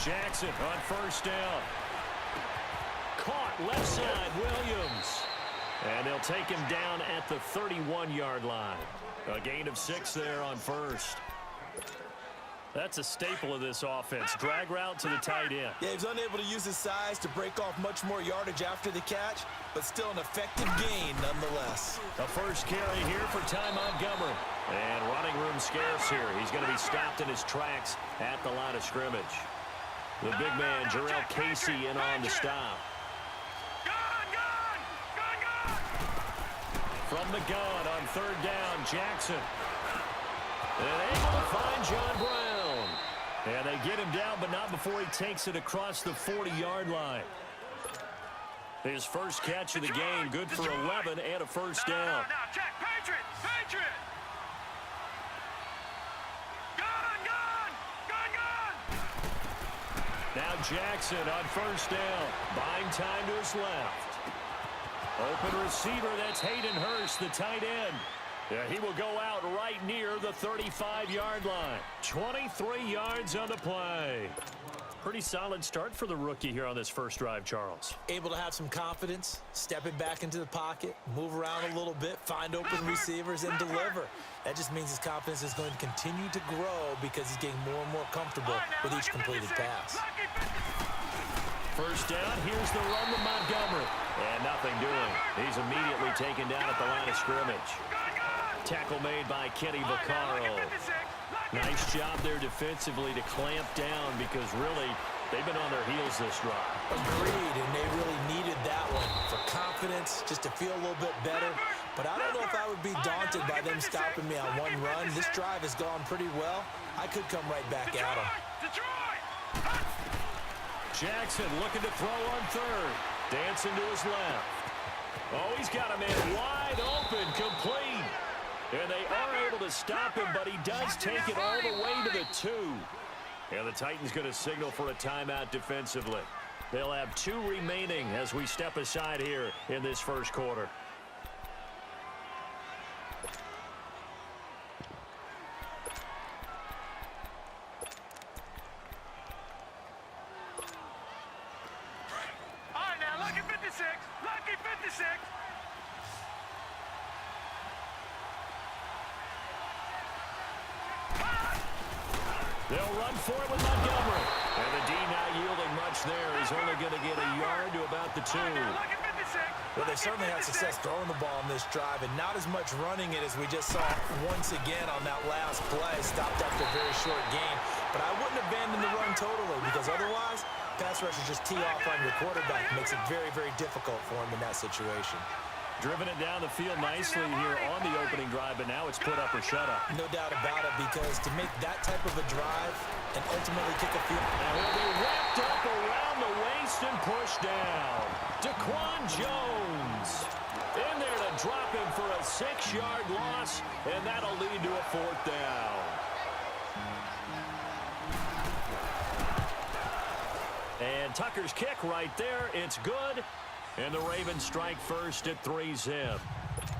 Jackson on first down. Caught left side, Williams. And they'll take him down at the 31-yard line. A gain of 6 there on first. That's a staple of this offense. Drag route to the tight end. Yeah, he was unable to use his size to break off much more yardage after the catch, but still an effective gain nonetheless. A first carry here for Ty Montgomery. And running room scarce here. He's going to be stopped in his tracks at the line of scrimmage. The big man, Jarrell Casey, in on the stop. From the gun on third down, Jackson. And able to find John Brown. And they get him down, but not before he takes it across the 40-yard line. His first catch of the game, good for 11 and a first down. Now, check, Patriot! Patriot! Gun! Now Jackson on first down. Buying time to his left. Open receiver, that's Hayden Hurst, the tight end. Yeah, he will go out right near the 35-yard line. 23 yards on the play. Pretty solid start for the rookie here on this first drive, Charles. Able to have some confidence, stepping back into the pocket, move around a little bit, find open receivers, and deliver. That just means his confidence is going to continue to grow because he's getting more and more comfortable with each completed pass. First down, here's the run to Montgomery. And nothing doing. He's immediately taken down at the line of scrimmage. Tackle made by Kenny Vaccaro. Nice job there defensively to clamp down because really they've been on their heels this drive. Agreed, and they really needed that one for confidence, just to feel a little bit better. But I don't know if I would be daunted by them stopping me on one run. This drive has gone pretty well. I could come right back at them. Jackson looking to throw on third. Dancing to his left. Oh, he's got a man wide open, complete. And they are able to stop him, but he does take it all the way to the 2. And the Titans going to signal for a timeout defensively. They'll have 2 remaining as we step aside here in this first quarter. They'll run for it with Montgomery. And the D not yielding much there. He's only going to get a yard to about the 2. Well, they certainly had success throwing the ball on this drive and not as much running it as we just saw once again on that last play. Stopped after a very short gain. But I wouldn't abandon the run totally because otherwise, pass rushers just tee off on your quarterback. Makes it very, very difficult for him in that situation. Driven it down the field nicely here on the opening drive, but now it's put up or shut up. No doubt about it, because to make that type of a drive and ultimately kick a field. And he'll be wrapped up around the waist and pushed down. Daquan Jones in there to drop him for a 6-yard loss, and that'll lead to a 4th down. And Tucker's kick right there. It's good. And the Ravens strike first at 3-zip.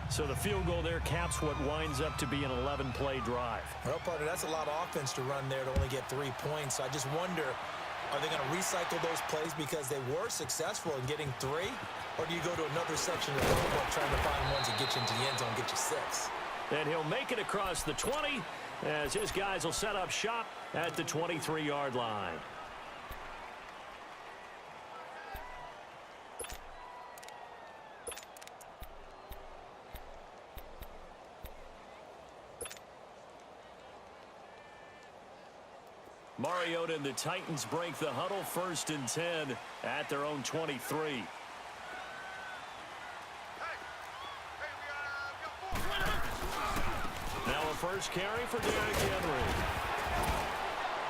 So the field goal there caps what winds up to be an 11-play drive. Well, partner, that's a lot of offense to run there to only get 3 points. So I just wonder, are they going to recycle those plays because they were successful in getting 3? Or do you go to another section of the playbook trying to find ones that get you into the end zone and get you 6? And he'll make it across the 20 as his guys will set up shop at the 23-yard line. Mariota and the Titans break the huddle, 1st and 10 at their own 23. Now a first carry for Derrick Henry.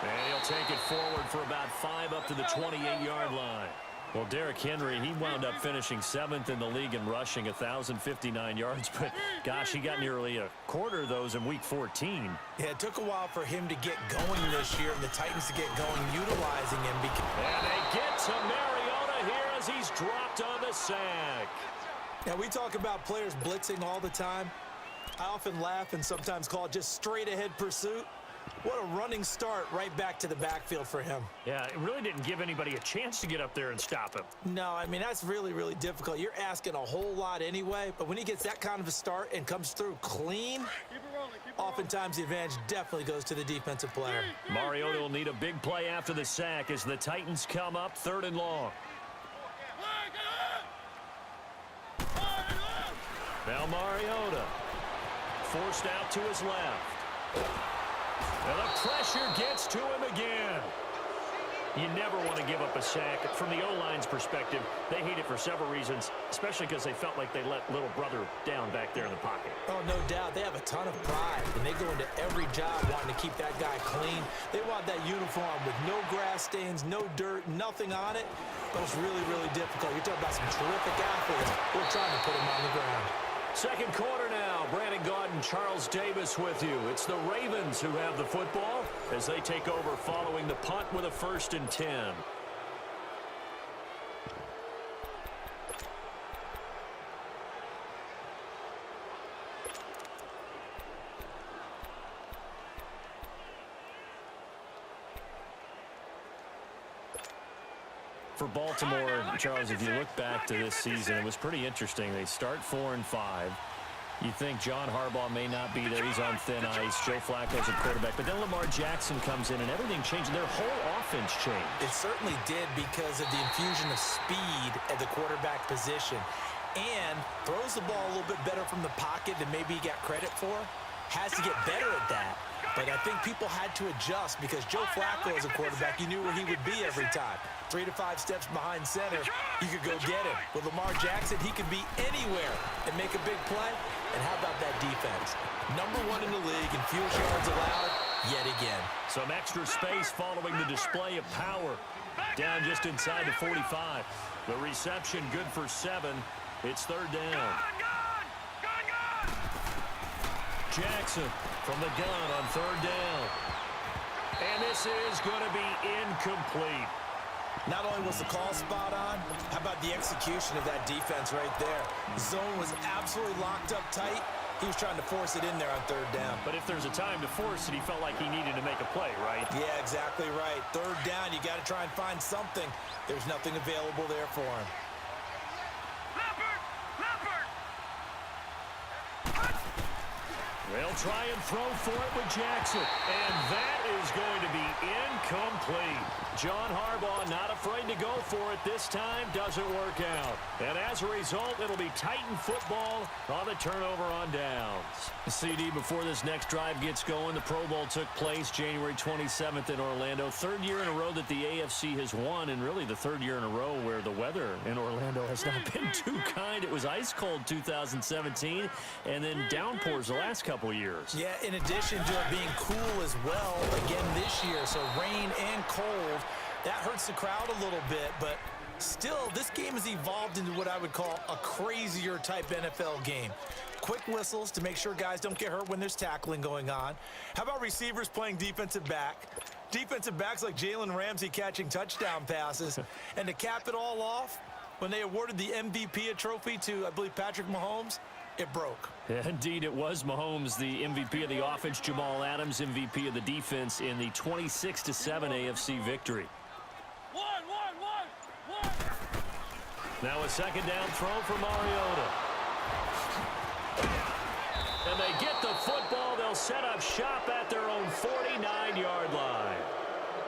And he'll take it forward for about 5 up to the 28-yard line. Well, Derrick Henry, he wound up finishing 7th in the league in rushing, 1,059 yards. But, gosh, he got nearly a quarter of those in Week 14. Yeah, it took a while for him to get going this year and the Titans to get going utilizing him. And they get to Mariota here as he's dropped on the sack. Now, we talk about players blitzing all the time. I often laugh and sometimes call it just straight-ahead pursuit. What a running start right back to the backfield for him. Yeah, it really didn't give anybody a chance to get up there and stop him. No, I mean, that's really, really difficult. You're asking a whole lot anyway, but when he gets that kind of a start and comes through clean, oftentimes the advantage definitely goes to the defensive player. Mariota will need a big play after the sack as the Titans come up 3rd and long. Now Mariota forced out to his left. And the pressure gets to him again. You never want to give up a sack. From the O-line's perspective, they hate it for several reasons, especially because they felt like they let little brother down back there in the pocket. Oh, no doubt. They have a ton of pride, and they go into every job wanting to keep that guy clean. They want that uniform with no grass stains, no dirt, nothing on it. But it's really, really difficult. You're talking about some terrific athletes. We're trying to put him on the ground. Second quarter now. Brandon Gaudin, Charles Davis with you. It's the Ravens who have the football as they take over following the punt with a 1st and 10. For Baltimore, Charles, if you look back to this season, it was pretty interesting. They start 4-5. You think John Harbaugh may not be there. He's on thin ice. Joe Flacco's a quarterback. But then Lamar Jackson comes in, and everything changed. Their whole offense changed. It certainly did because of the infusion of speed at the quarterback position. And throws the ball a little bit better from the pocket than maybe he got credit for. Has to get better at that. But I think people had to adjust because Joe Flacco as a quarterback, you knew where he would be every time. 3 to 5 steps behind center, you could go get him. With Lamar Jackson, he could be anywhere and make a big play. And how about that defense? #1 in the league in fewest yards allowed yet again. Some extra space following the display of power. Down just inside the 45. The reception good for 7. It's 3rd down. Jackson from the gun on 3rd down. And this is going to be incomplete. Not only was the call spot on, how about the execution of that defense right there? Zone was absolutely locked up tight. He was trying to force it in there on 3rd down. But if there's a time to force it, he felt like he needed to make a play, right? Yeah, exactly right. 3rd down, you got to try and find something. There's nothing available there for him. They'll try and throw for it with Jackson. And that is going to be incomplete. John Harbaugh not afraid to go for it this time. Doesn't work out. And as a result, it'll be Titan football on the turnover on downs. CD, before this next drive gets going, the Pro Bowl took place January 27th in Orlando. 3rd year in a row that the AFC has won, and really the 3rd year in a row where the weather in Orlando has not been too kind. It was ice cold 2017, and then downpours the last couple years. Yeah, in addition to it being cool as well again this year, so rain and cold, that hurts the crowd a little bit, but still, this game has evolved into what I would call a crazier type NFL game. Quick whistles to make sure guys don't get hurt when there's tackling going on. How about receivers playing defensive back? Defensive backs like Jalen Ramsey catching touchdown passes. And to cap it all off, when they awarded the MVP trophy to, I believe, Patrick Mahomes, it broke. Yeah, indeed, it was Mahomes, the MVP of the offense. Jamal Adams, MVP of the defense in the 26-7 AFC victory. Now a 2nd down throw for Mariota. And they get the football. They'll set up shop at their own 49-yard line.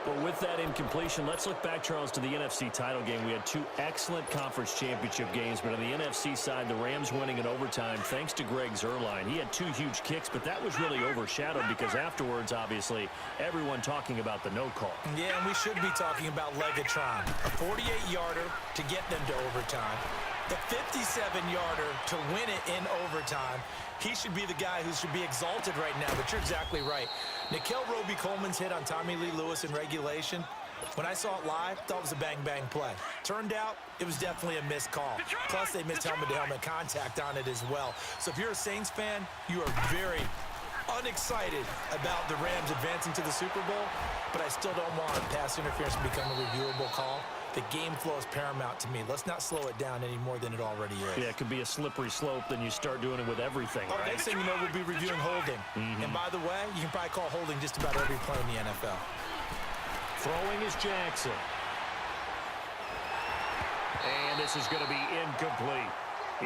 But with that incompletion, let's look back, Charles, to the NFC title game. We had 2 excellent conference championship games, but on the NFC side, the Rams winning in overtime thanks to Greg Zuerlein. He had 2 huge kicks, but that was really overshadowed because afterwards, obviously, everyone talking about the no call. Yeah, and we should be talking about Legatron. A 48-yarder to get them to overtime. The 57-yarder to win it in overtime. He should be the guy who should be exalted right now, but you're exactly right. Nickel Roby-Coleman's hit on Tommy Lee Lewis in regulation, when I saw it live, thought it was a bang-bang play. Turned out, it was definitely a missed call. Plus, they missed helmet-to-helmet contact on it as well. So if you're a Saints fan, you are very unexcited about the Rams advancing to the Super Bowl, but I still don't want pass interference to become a reviewable call. The game flow is paramount to me. Let's not slow it down any more than it already is. Yeah, it could be a slippery slope, then you start doing it with everything, right? Next thing you know, we'll be reviewing holding. And by the way, you can probably call holding just about every play in the NFL. Throwing is Jackson. And this is going to be incomplete.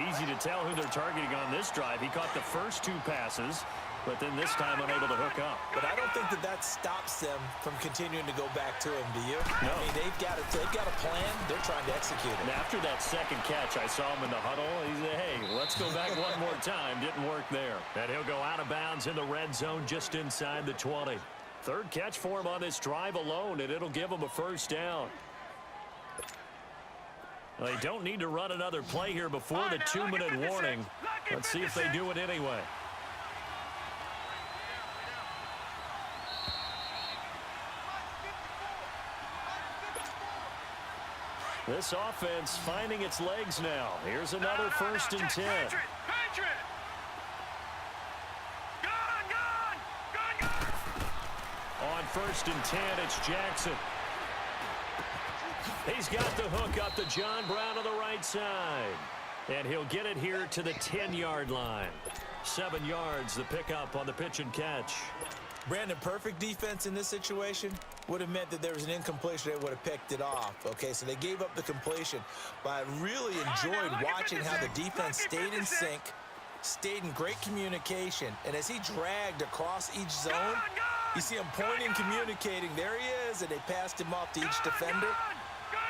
Easy to tell who they're targeting on this drive. He caught the first 2 passes, but then this time unable to hook up. But I don't think that stops them from continuing to go back to him, do you? No. I mean, they've got a plan. They're trying to execute it. And after that second catch, I saw him in the huddle. He said, hey, let's go back one more time. Didn't work there. And he'll go out of bounds in the red zone just inside the 20. Third catch for him on this drive alone, and it'll give him a first down. They don't need to run another play here before the 2-minute warning. Let's see if they do it anyway. This offense finding its legs now. Here's another 1st and 10. On 1st and 10, it's Jackson. He's got the hook up to John Brown on the right side. And he'll get it here to the 10-yard line. 7 yards, the pickup on the pitch and catch. Brandon, perfect defense in this situation would have meant that there was an incompletion. They would have picked it off. Okay, so they gave up the completion. But I really enjoyed watching how the defense stayed in sync, stayed in great communication. And as he dragged across each zone, you see him pointing, communicating. There he is, and they passed him off to each defender.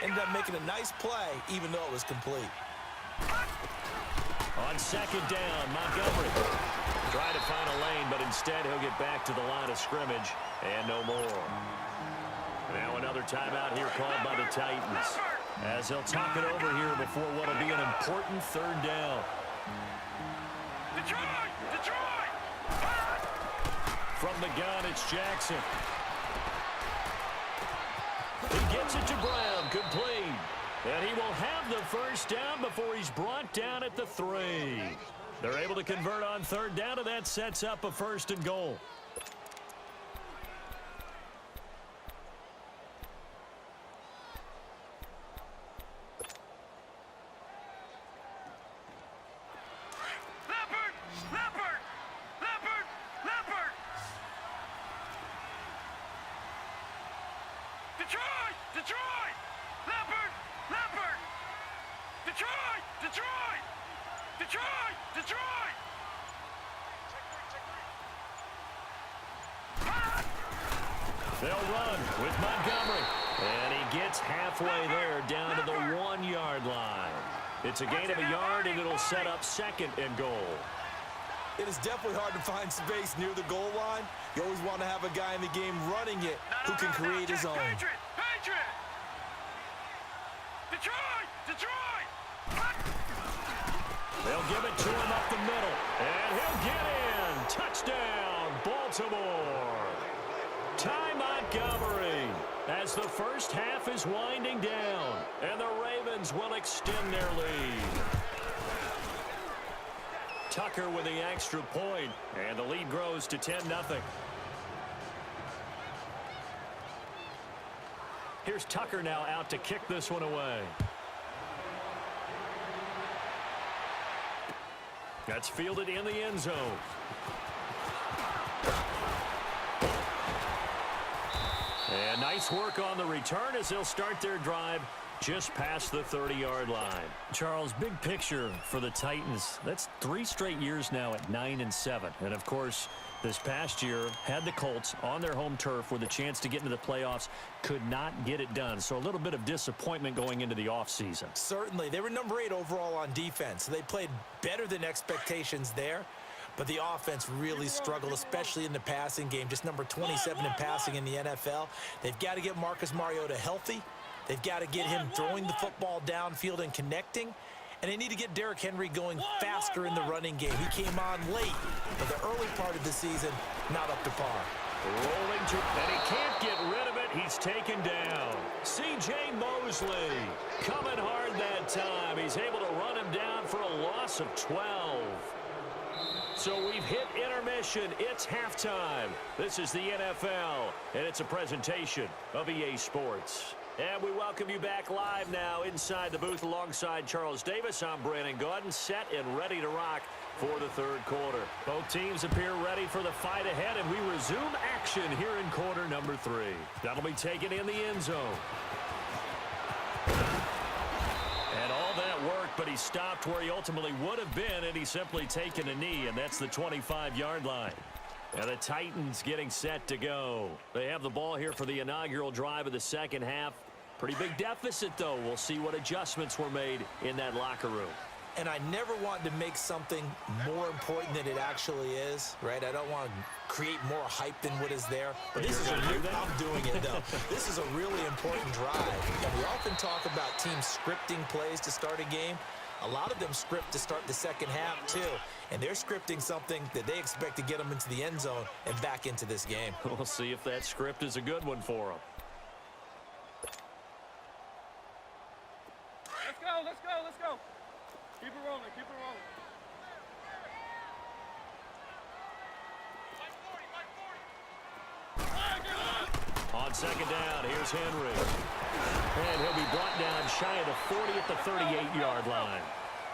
Ended up making a nice play, even though it was complete. On 2nd down, Montgomery trying to find a lane, but instead he'll get back to the line of scrimmage and no more. Now another timeout here called by the Titans, as they'll talk it over here before what will be an important 3rd down. Detroit! From the gun, it's Jackson. He gets it to Brown, complete. And he will have the first down before he's brought down at the 3. They're able to convert on 3rd down, and that sets up a 1st and goal. Detroit! They'll run with Montgomery. And he gets halfway there down to the 1-yard line. It's a gain of a yard, and it'll set up 2nd and goal. It is definitely hard to find space near the goal line. You always want to have a guy in the game running it who can create his own. Patriot! Detroit! They'll give it to him up the middle. And he'll get in. Touchdown, Baltimore. Ty Montgomery, as the first half is winding down. And the Ravens will extend their lead. Tucker with the extra point, and the lead grows to 10-0. Here's Tucker now out to kick this one away. That's fielded in the end zone. And nice work on the return as they'll start their drive just past the 30-yard line. Charles, big picture for the Titans. That's 3 straight years now at 9-7. And, of course, this past year had the Colts on their home turf with a chance to get into the playoffs. Could not get it done. So a little bit of disappointment going into the offseason. Certainly. They were number 8 overall on defense. They played better than expectations there. But the offense really struggled, especially in the passing game. Just number 27 in passing in the NFL. They've got to get Marcus Mariota healthy. They've got to get him throwing the football downfield and connecting. And they need to get Derrick Henry going faster in the running game. He came on late, but the early part of the season, not up to par. Rolling to, and he can't get rid of it. He's taken down. C.J. Mosley coming hard that time. He's able to run him down for a loss of 12. So we've hit intermission. It's halftime. This is the NFL, and it's a presentation of EA Sports. And we welcome you back live now inside the booth alongside Charles Davis. I'm Brandon Gaudin, set and ready to rock for the third quarter. Both teams appear ready for the fight ahead, and we resume action here in quarter number 3. That'll be taken in the end zone. And all that worked, but he stopped where he ultimately would have been, and he's simply taken a knee, and that's the 25-yard line. And the Titans getting set to go. They have the ball here for the inaugural drive of the second half. Pretty big deficit, though. We'll see what adjustments were made in that locker room. And I never want to make something more important than it actually is, right? I don't want to create more hype than what is there. But this is I'm doing it, though. This is a really important drive. And we often talk about teams scripting plays to start a game. A lot of them script to start the second half, too. And they're scripting something that they expect to get them into the end zone and back into this game. We'll see if that script is a good one for them. Let's go, let's go, let's go. Keep it rolling, keep it rolling. On second down, here's Henry. And he'll be brought down shy of the 40 at the 38-yard line.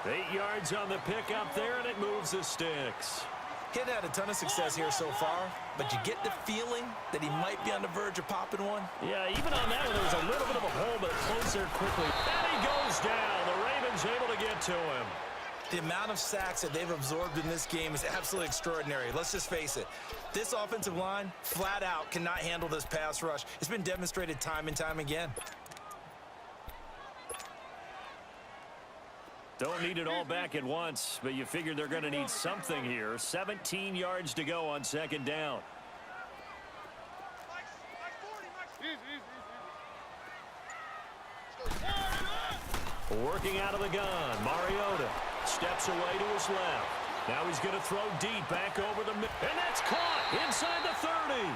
8 yards on the pickup there, and it moves the sticks. He hadn't had a ton of success here so far, but you get the feeling that he might be on the verge of popping one. Yeah, even on that one, there was a little bit of a hole, but it closed there quickly. And he goes down. The Ravens able to get to him. The amount of sacks that they've absorbed in this game is absolutely extraordinary. Let's just face it. This offensive line, flat out, cannot handle this pass rush. It's been demonstrated time and time again. Don't need it all back at once, but you figure they're going to need something here. 17 yards to go on second down. Working out of the gun, Mariota steps away to his left. Now he's going to throw deep back over the middle. And that's caught inside the 30.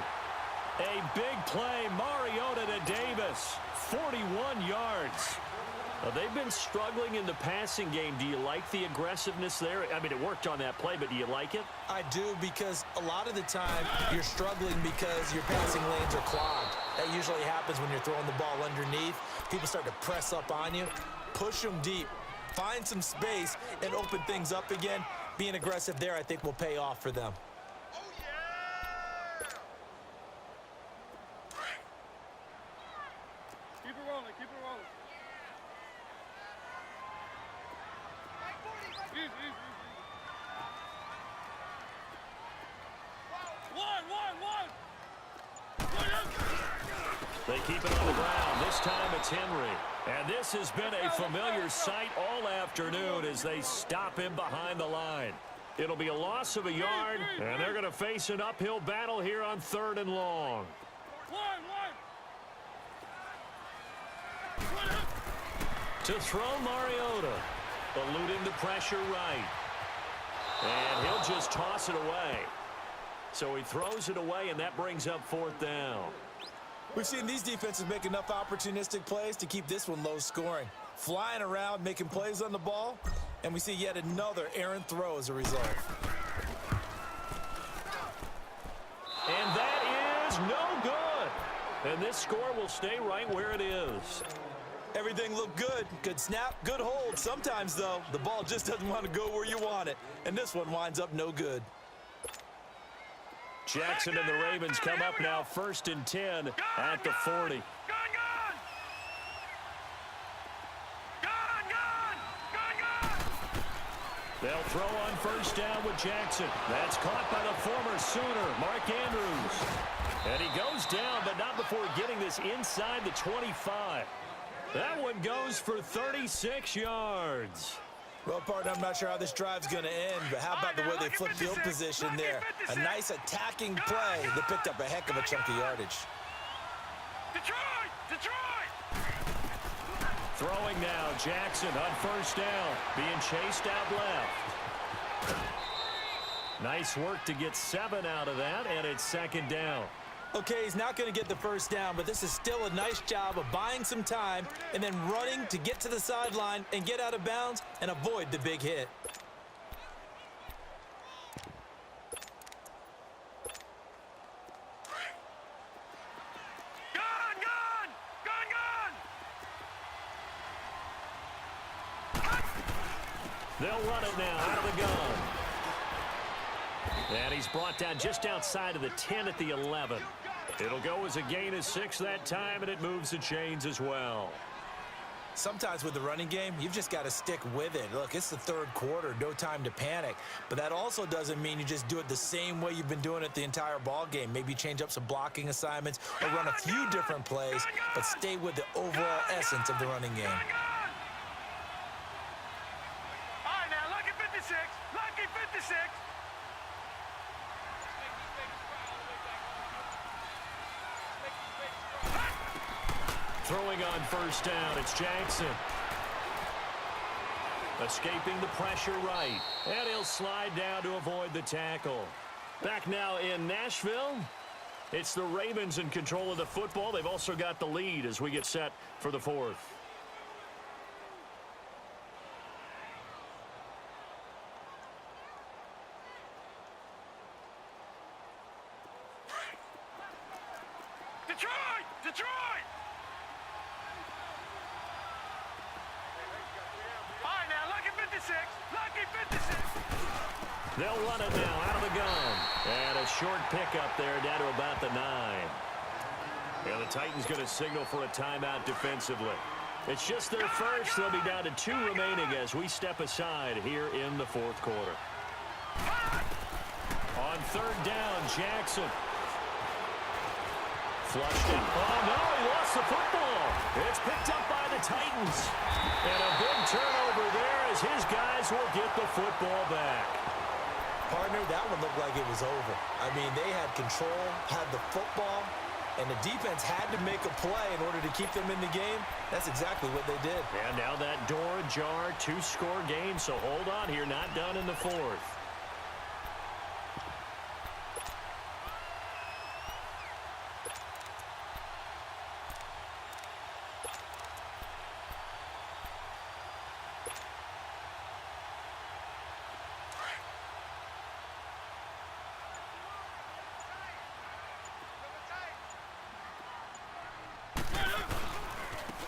A big play, Mariota to Davis. 41 yards. They've been struggling in the passing game. Do you like the aggressiveness there? I mean, it worked on that play, but do you like it? I do, because a lot of the time you're struggling because your passing lanes are clogged. That usually happens when you're throwing the ball underneath. People start to press up on you. Push them deep. Find some space and open things up again. Being aggressive there, I think, will pay off for them. Keep it rolling, keep it rolling. Easy. One. They keep it on the ground. This time it's Henry. And this has been a familiar sight all afternoon as they stop him behind the line. It'll be a loss of a yard, and they're going to face an uphill battle here on 3rd and long. To throw Mariota, eluding the pressure right. And he'll just toss it away. So he throws it away, and that brings up 4th down. We've seen these defenses make enough opportunistic plays to keep this one low scoring. Flying around, making plays on the ball, and we see yet another errant throw as a result. And that is no good. And this score will stay right where it is. Everything looked good. Good snap, good hold. Sometimes, though, the ball just doesn't want to go where you want it. And this one winds up no good. Jackson and the Ravens come up now 1st and 10 at the 40. Gun! They'll throw on 1st down with Jackson. That's caught by the former Sooner, Mark Andrews. And he goes down, but not before getting this inside the 25. That one goes for 36 yards. Well, partner, I'm not sure how this drive's going to end, but how about the way they flipped field position there? A nice attacking play that picked up a heck of a chunk of yardage. Detroit! Throwing now, Jackson on 1st down, being chased out left. Nice work to get 7 out of that, and it's 2nd down. Okay, he's not going to get the 1st down, but this is still a nice job of buying some time and then running to get to the sideline and get out of bounds and avoid the big hit. They'll run it now out of the gun. And he's brought down just outside of the 10 at the 11. It'll go as a gain of 6 that time, and it moves the chains as well. Sometimes with the running game, you've just got to stick with it. Look, it's the third quarter, no time to panic. But that also doesn't mean you just do it the same way you've been doing it the entire ball game. Maybe change up some blocking assignments or run a few different plays, but stay with the overall essence of the running game. All right, now, lucky 56. Lucky 56. Throwing on first down, it's Jackson. Escaping the pressure right. And he'll slide down to avoid the tackle. Back now in Nashville. It's the Ravens in control of the football. They've also got the lead as we get set for the fourth. Detroit! Detroit! All right, now, lucky 56. Lucky 56. They'll run it now out of the gun. And a short pickup there down to about the 9. And the Titans going to signal for a timeout defensively. It's just their first. They'll be down to 2 remaining as we step aside here in the fourth quarter. On third down, Jackson. Flushed it. Oh, no, he lost the football. It's picked up by the Titans. And a big turnover there as his guys will get the football back. Partner, that one looked like it was over. I mean, they had control, had the football, and the defense had to make a play in order to keep them in the game. That's exactly what they did. And now that door ajar, 2-score game, so hold on here, not done in the fourth.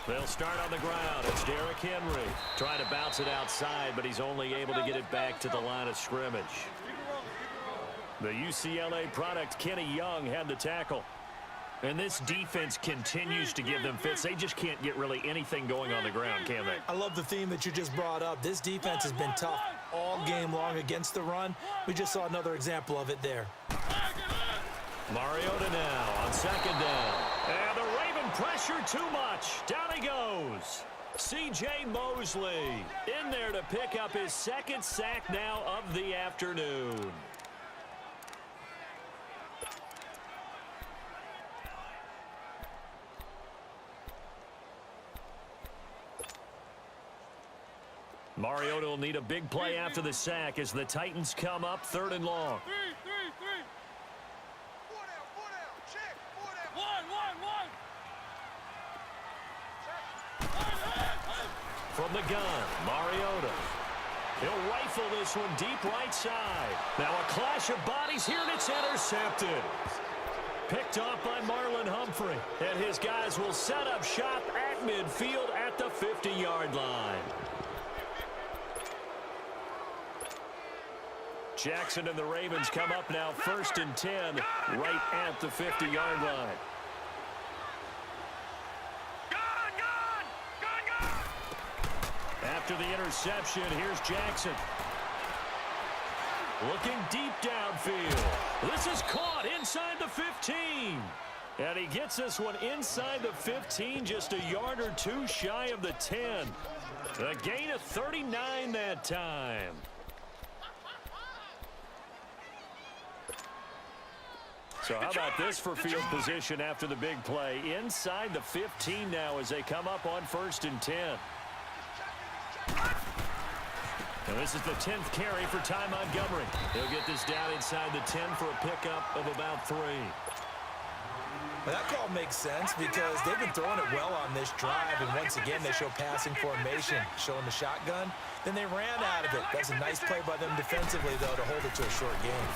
They'll start on the ground. It's Derrick Henry trying to bounce it outside, but he's only able to get it back to the line of scrimmage. The UCLA product, Kenny Young, had the tackle. And this defense continues to give them fits. They just can't get really anything going on the ground, can they? I love the theme that you just brought up. This defense has been tough all game long against the run. We just saw another example of it there. Mariota now on second down. And the Raven pressure too much. Down he goes. C.J. Mosley in there to pick up his second sack now of the afternoon. Mariota will need a big play after the sack as the Titans come up 3rd and long. Three. From the gun, Mariota. He'll rifle this one deep right side. Now a clash of bodies here, and it's intercepted. Picked off by Marlon Humphrey. And his guys will set up shop at midfield at the 50-yard line. Jackson and the Ravens come up now 1st and 10 right at the 50-yard line. After the interception, here's Jackson. Looking deep downfield. This is caught inside the 15. And he gets this one inside the 15, just a yard or two shy of the 10. A gain of 39 that time. So how about this for field position after the big play? Inside the 15 now as they come up on 1st and 10. And this is the 10th carry for Ty Montgomery. He'll get this down inside the 10 for a pickup of about 3. Well, that call makes sense because they've been throwing it well on this drive, and once again they show passing formation, showing the shotgun. Then they ran out of it. That's a nice play by them defensively, though, to hold it to a short game.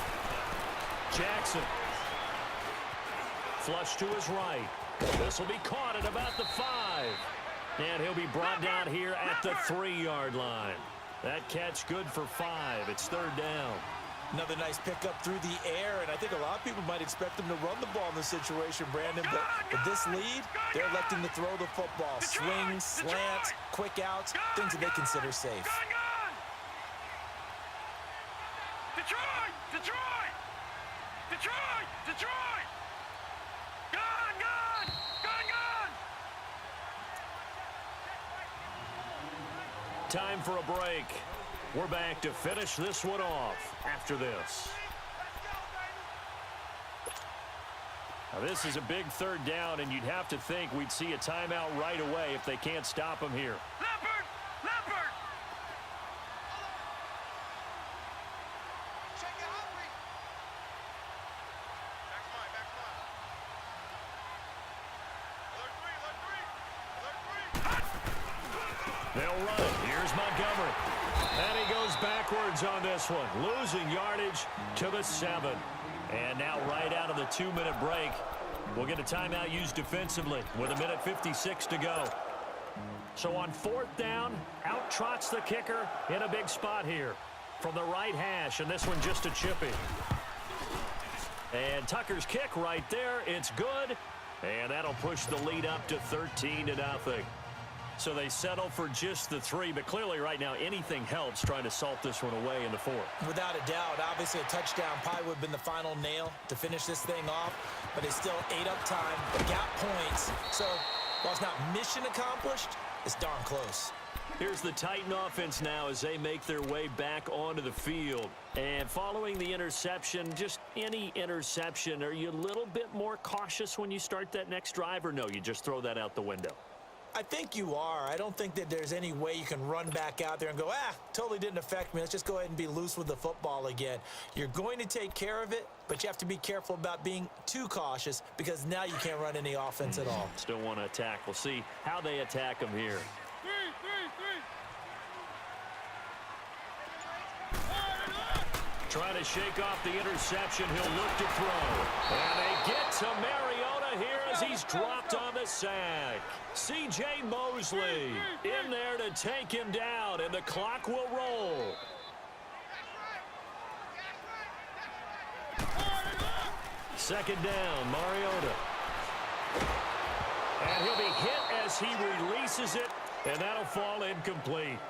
Jackson. Flush to his right. This will be caught at about the 5. And he'll be brought down here at the 3-yard line. That catch good for 5. It's 3rd down. Another nice pickup through the air, and I think a lot of people might expect them to run the ball in this situation, Brandon, but with this lead, they're electing to throw the football. Swings, slants, quick outs, things that they consider safe. Detroit! Detroit! Detroit! Detroit! Gun! Gun! Gun! Gun! Time for a break. We're back to finish this one off after this. Now this is a big 3rd down, and you'd have to think we'd see a timeout right away if they can't stop him here. Leopard! Leopard! They'll run. Here's Montgomery. And he goes backwards on this one, losing yardage to the 7. And now right out of the 2-minute break, we'll get a timeout used defensively with 1:56 to go. So on 4th down, out trots the kicker in a big spot here from the right hash, and this one just a chippy. And Tucker's kick right there, it's good, and that'll push the lead up to 13-0. So they settle for just the 3, but clearly right now anything helps trying to salt this one away in the 4th. Without a doubt, obviously a touchdown probably would have been the final nail to finish this thing off, but they still ate up time, got points. So while it's not mission accomplished, it's darn close. Here's the Titan offense now as they make their way back onto the field. And following the interception, just any interception, are you a little bit more cautious when you start that next drive, or no, you just throw that out the window? I think you are. I don't think that there's any way you can run back out there and go, totally didn't affect me. Let's just go ahead and be loose with the football again. You're going to take care of it, but you have to be careful about being too cautious because now you can't run any offense at all. Still want to attack. We'll see how they attack them here. Trying to shake off the interception. He'll look to throw. And they get to Mariota here as he's dropped on the sack. C.J. Mosley in there to take him down, and the clock will roll. Second down, Mariota. And he'll be hit as he releases it, and that'll fall incomplete.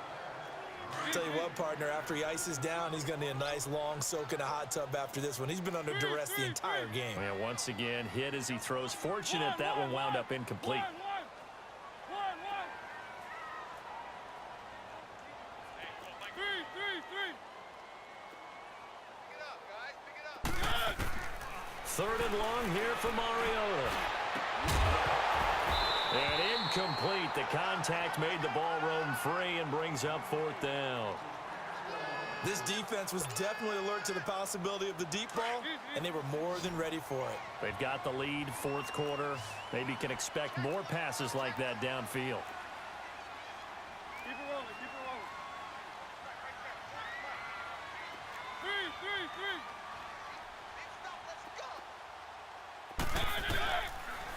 Tell you what, partner, after he ices down, he's going to need a nice long soak in a hot tub after this one. He's been under duress the entire game. And once again, hit as he throws. Fortunate that one wound up incomplete. Third and long here for Mariota. And incomplete. The contact made the ball roam free and brings up 4th down. This defense was definitely alert to the possibility of the deep ball, and they were more than ready for it. They've got the lead, 4th quarter. Maybe can expect more passes like that downfield. Keep it rolling, keep it rolling. Three.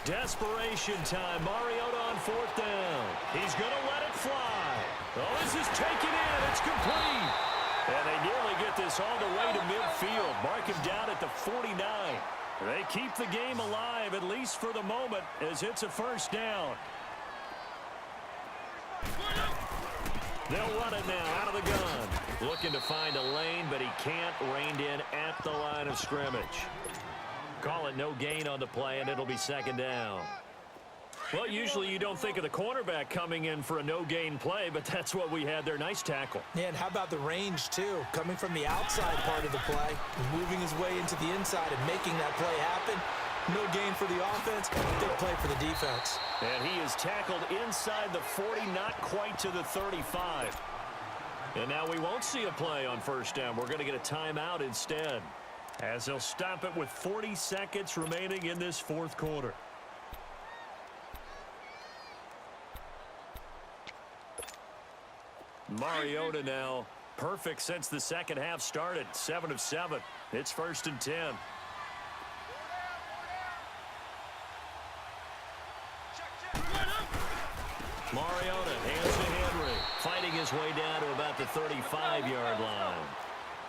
Desperation time. Mariota on 4th down. He's going to let it fly. Oh, this is taken in. It's complete. And they nearly get this all the way to midfield. Mark him down at the 49. They keep the game alive, at least for the moment, as it's a 1st down. They'll run it now out of the gun. Looking to find a lane, but he can't. Reined in at the line of scrimmage. Call it no gain on the play, and it'll be 2nd down. Well, usually you don't think of the cornerback coming in for a no-gain play, but that's what we had there. Nice tackle. Yeah, and how about the range, too? Coming from the outside part of the play, moving his way into the inside and making that play happen. No gain for the offense, big play for the defense. And he is tackled inside the 40, not quite to the 35. And now we won't see a play on 1st down. We're going to get a timeout instead, as they'll stop it with 40 seconds remaining in this 4th quarter. Mariota now perfect since the 2nd half started. 7 of 7. It's 1st and 10. Mariota hands to Henry. Fighting his his way down to about the 35-yard line.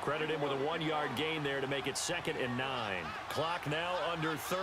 Credit him with a 1-yard gain there to make it 2nd and 9. Clock now under 30.